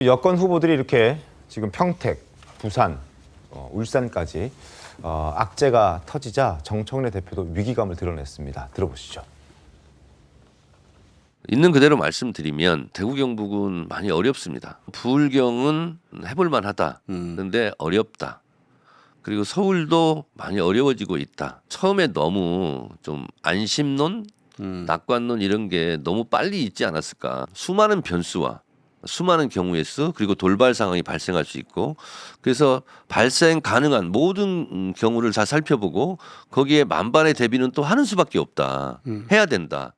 여권 후보들이 이렇게 지금 평택, 부산, 울산까지 악재가 터지자 정청래 대표도 위기감을 드러냈습니다. 들어보시죠. 있는 그대로 말씀드리면 대구 경북은 많이 어렵습니다. 부울경은 해볼 만하다. 그런데 어렵다. 그리고 서울도 많이 어려워지고 있다. 처음에 너무 좀 안심론, 낙관론 이런 게 너무 빨리 있지 않았을까. 수많은 변수와 수많은 경우의 수 그리고 돌발 상황이 발생할 수 있고 그래서 발생 가능한 모든 경우를 다 살펴보고 거기에 만반의 대비는 또 하는 수밖에 없다. 해야 된다.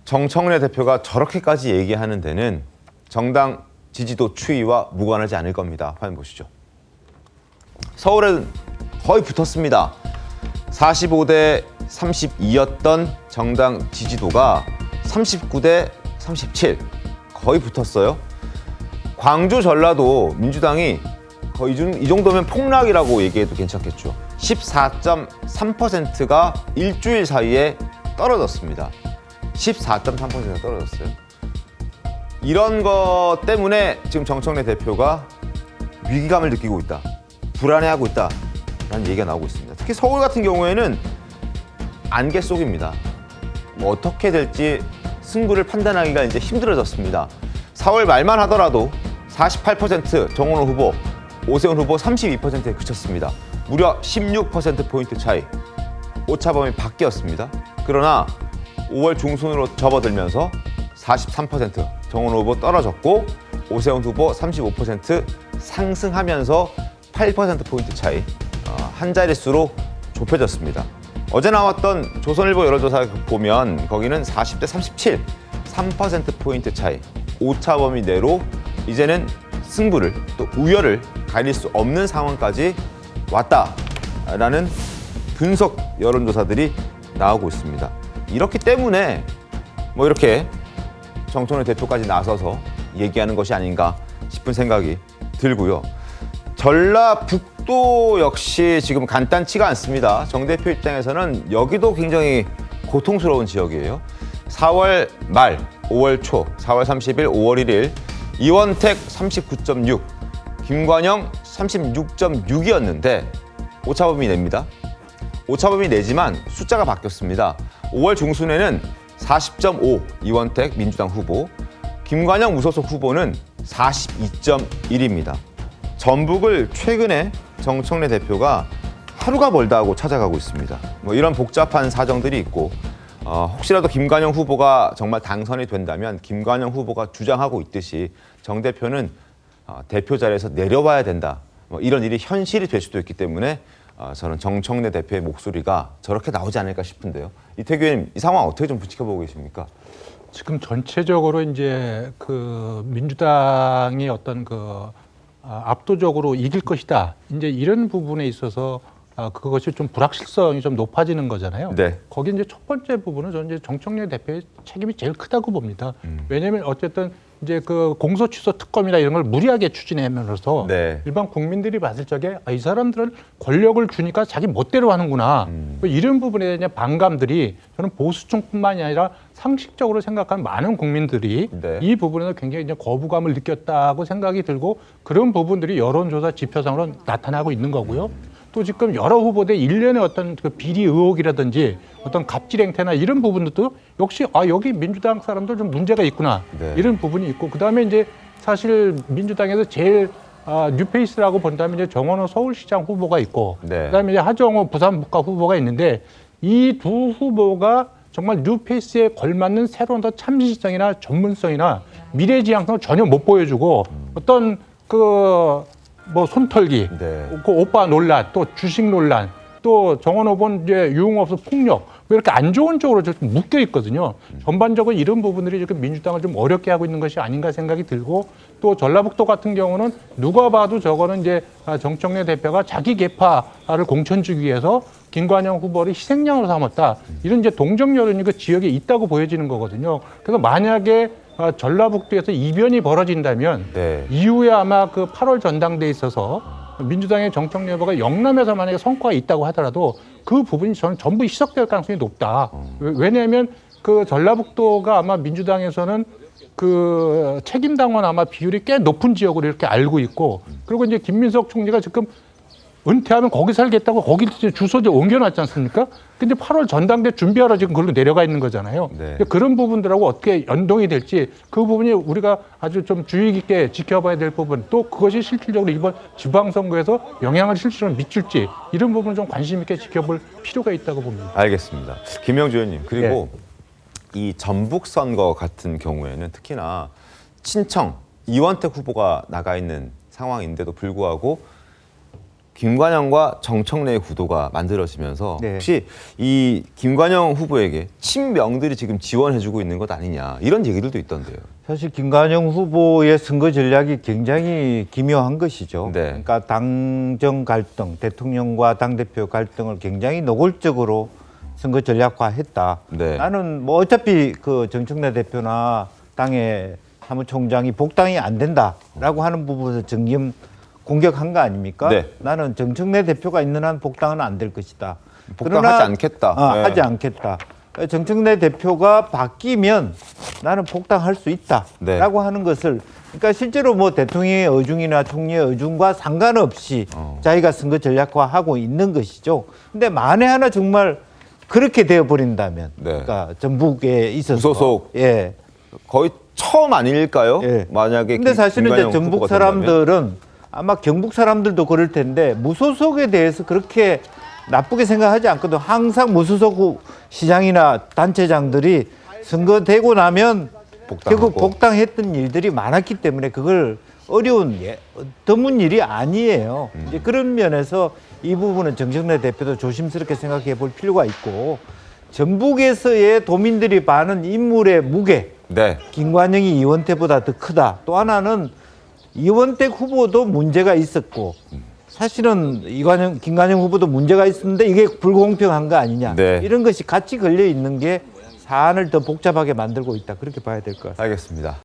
정청래 대표가 저렇게까지 얘기하는 데는 정당 지지도 추이와 무관하지 않을 겁니다. 화면 보시죠. 서울은 거의 붙었습니다. 45대 32였던 정당 지지도가 39대 37 거의 붙었어요. 광주, 전라도 민주당이 거의 이 정도면 폭락이라고 얘기해도 괜찮겠죠. 14.3%가 일주일 사이에 떨어졌습니다. 14.3%가 떨어졌어요. 이런 것 때문에 지금 정청래 대표가 위기감을 느끼고 있다. 불안해하고 있다라는 얘기가 나오고 있습니다. 특히 서울 같은 경우에는 안개 속입니다. 뭐 어떻게 될지 승부를 판단하기가 이제 힘들어졌습니다. 4월 말만 하더라도 48% 정원호 후보, 오세훈 후보 32%에 그쳤습니다. 무려 16%포인트 차이. 오차범위 밖이었습니다. 그러나 5월 중순으로 접어들면서 43% 정원호 후보 떨어졌고 오세훈 후보 35% 상승하면서 8%포인트 차이 한 자릿수로 좁혀졌습니다. 어제 나왔던 조선일보 여론조사 보면 거기는 40대 37, 3%포인트 차이, 오차범위 내로 이제는 승부를 또 우열을 가릴 수 없는 상황까지 왔다라는 분석 여론조사들이 나오고 있습니다. 이렇기 때문에 뭐 이렇게 정청래 대표까지 나서서 얘기하는 것이 아닌가 싶은 생각이 들고요. 전라북도 역시 지금 간단치가 않습니다. 정 대표 입장에서는 여기도 굉장히 고통스러운 지역이에요. 4월 말, 5월 초, 4월 30일, 5월 1일 이원택 39.6, 김관영 36.6이었는데 오차범위 냅니다. 오차범위 내지만 숫자가 바뀌었습니다. 5월 중순에는 40.5 이원택 민주당 후보, 김관영 무소속 후보는 42.1입니다. 전북을 최근에 정청래 대표가 하루가 멀다 하고 찾아가고 있습니다. 뭐 이런 복잡한 사정들이 있고 혹시라도 김관영 후보가 정말 당선이 된다면 김관영 후보가 주장하고 있듯이 정 대표는 대표 자리에서 내려와야 된다. 뭐 이런 일이 현실이 될 수도 있기 때문에 저는 정청래 대표의 목소리가 저렇게 나오지 않을까 싶은데요. 이태규 의원님, 이 상황 어떻게 좀 지켜보고 계십니까? 지금 전체적으로 이제 그 민주당이 어떤 압도적으로 이길 것이다. 이제 이런 부분에 있어서 그것이 좀 불확실성이 좀 높아지는 거잖아요. 네. 거기 이제 첫 번째 부분은 저는 이제 정청래 대표의 책임이 제일 크다고 봅니다. 왜냐하면 어쨌든 이제 그 공소 취소 특검이나 이런 걸 무리하게 추진하면서 네. 일반 국민들이 봤을 적에 이 사람들은 권력을 주니까 자기 멋대로 하는구나. 뭐 이런 부분에 대한 반감들이 저는 보수층뿐만이 아니라 상식적으로 생각하는 많은 국민들이 네. 이 부분에서 굉장히 이제 거부감을 느꼈다고 생각이 들고 그런 부분들이 여론조사 지표상으로 나타나고 있는 거고요. 또 지금 여러 후보들 일련의 어떤 그 비리 의혹이라든지 어떤 갑질 행태나 이런 부분들도 역시 여기 민주당 사람들 좀 문제가 있구나. 네. 이런 부분이 있고 그다음에 이제 사실 민주당에서 제일 뉴페이스라고 본다면 이제 정원호 서울시장 후보가 있고 네. 그다음에 이제 하정우 부산북가 후보가 있는데 이 두 후보가 정말 뉴페이스에 걸맞는 새로운 참신성이나 전문성이나 미래지향성을 전혀 못 보여주고 어떤 뭐 손털기, 네. 그 오빠 논란, 또 주식 논란, 또 정원호 본 이제 유흥업소 폭력, 뭐 이렇게 안 좋은 쪽으로 좀 묶여 있거든요. 전반적으로 이런 부분들이 이렇게 민주당을 좀 어렵게 하고 있는 것이 아닌가 생각이 들고 또 전라북도 같은 경우는 누가 봐도 저거는 이제 정청래 대표가 자기 계파를 공천 주기 위해서 김관영 후보를 희생양으로 삼았다. 이런 이제 동정 여론이 그 지역에 있다고 보여지는 거거든요. 그래서 만약에 전라북도에서 이변이 벌어진다면 네. 이후에 아마 그 8월 전당대에 있어서 민주당의 정청래 후보가 영남에서 만약에 성과가 있다고 하더라도 그 부분이 저는 전부 희석될 가능성이 높다. 왜냐하면 그 전라북도가 아마 민주당에서는 그 책임 당원 아마 비율이 꽤 높은 지역으로 이렇게 알고 있고, 그리고 이제 김민석 총리가 지금 은퇴하면 거기 살겠다고 거기 주소를 옮겨놨지 않습니까? 근데 8월 전당대 준비하러 지금 그걸로 내려가 있는 거잖아요. 네. 그런 부분들하고 어떻게 연동이 될지 그 부분이 우리가 아주 좀 주의 깊게 지켜봐야 될 부분, 또 그것이 실질적으로 이번 지방선거에서 영향을 실질적으로 미칠지 이런 부분을 좀 관심 있게 지켜볼 필요가 있다고 봅니다. 알겠습니다. 김영주 의원님, 그리고 이 전북 선거 같은 경우에는 특히나 친청 이원택 후보가 나가 있는 상황인데도 불구하고 김관영과 정청래의 구도가 만들어지면서 네. 혹시 이 김관영 후보에게 친명들이 지금 지원해주고 있는 것 아니냐 이런 얘기들도 있던데요. 사실 김관영 후보의 선거 전략이 굉장히 기묘한 것이죠. 네. 그러니까 당정 갈등, 대통령과 당대표 갈등을 굉장히 노골적으로 선거 전략화했다. 네. 나는 뭐 어차피 그 정청래 대표나 당의 사무총장이 복당이 안 된다라고 하는 부분에서 정nghiêm 공격한 거 아닙니까? 네. 나는 정청래 대표가 있는 한 복당은 안 될 것이다. 복당하지 않겠다. 네. 하지 않겠다. 정청래 대표가 바뀌면 나는 복당할 수 있다라고 네. 하는 것을, 그러니까 실제로 뭐 대통령의 의중이나 총리의 의중과 상관없이 자기가 선거 전략화하고 있는 것이죠. 근데 만에 하나 정말 그렇게 되어 버린다면, 네. 그러니까 전북에 있어서 무소속. 예. 거의 처음 아닐까요? 예. 만약에 근데 사실은 이제 김관영 전북 후보가 된다면? 사람들은 아마 경북 사람들도 그럴 텐데 무소속에 대해서 그렇게 나쁘게 생각하지 않거든. 항상 무소속 시장이나 단체장들이 선거되고 나면 결국 복당했던 일들이 많았기 때문에 그걸 어려운 드문 일이 아니에요. 이제 그런 면에서 이 부분은 정청래 대표도 조심스럽게 생각해 볼 필요가 있고, 전북에서의 도민들이 봐는 인물의 무게, 네. 김관영이 이원택보다 더 크다. 또 하나는 이원택 후보도 문제가 있었고, 사실은 김관영 후보도 문제가 있었는데 이게 불공평한 거 아니냐. 네. 이런 것이 같이 걸려 있는 게 사안을 더 복잡하게 만들고 있다. 그렇게 봐야 될 것 같습니다. 알겠습니다.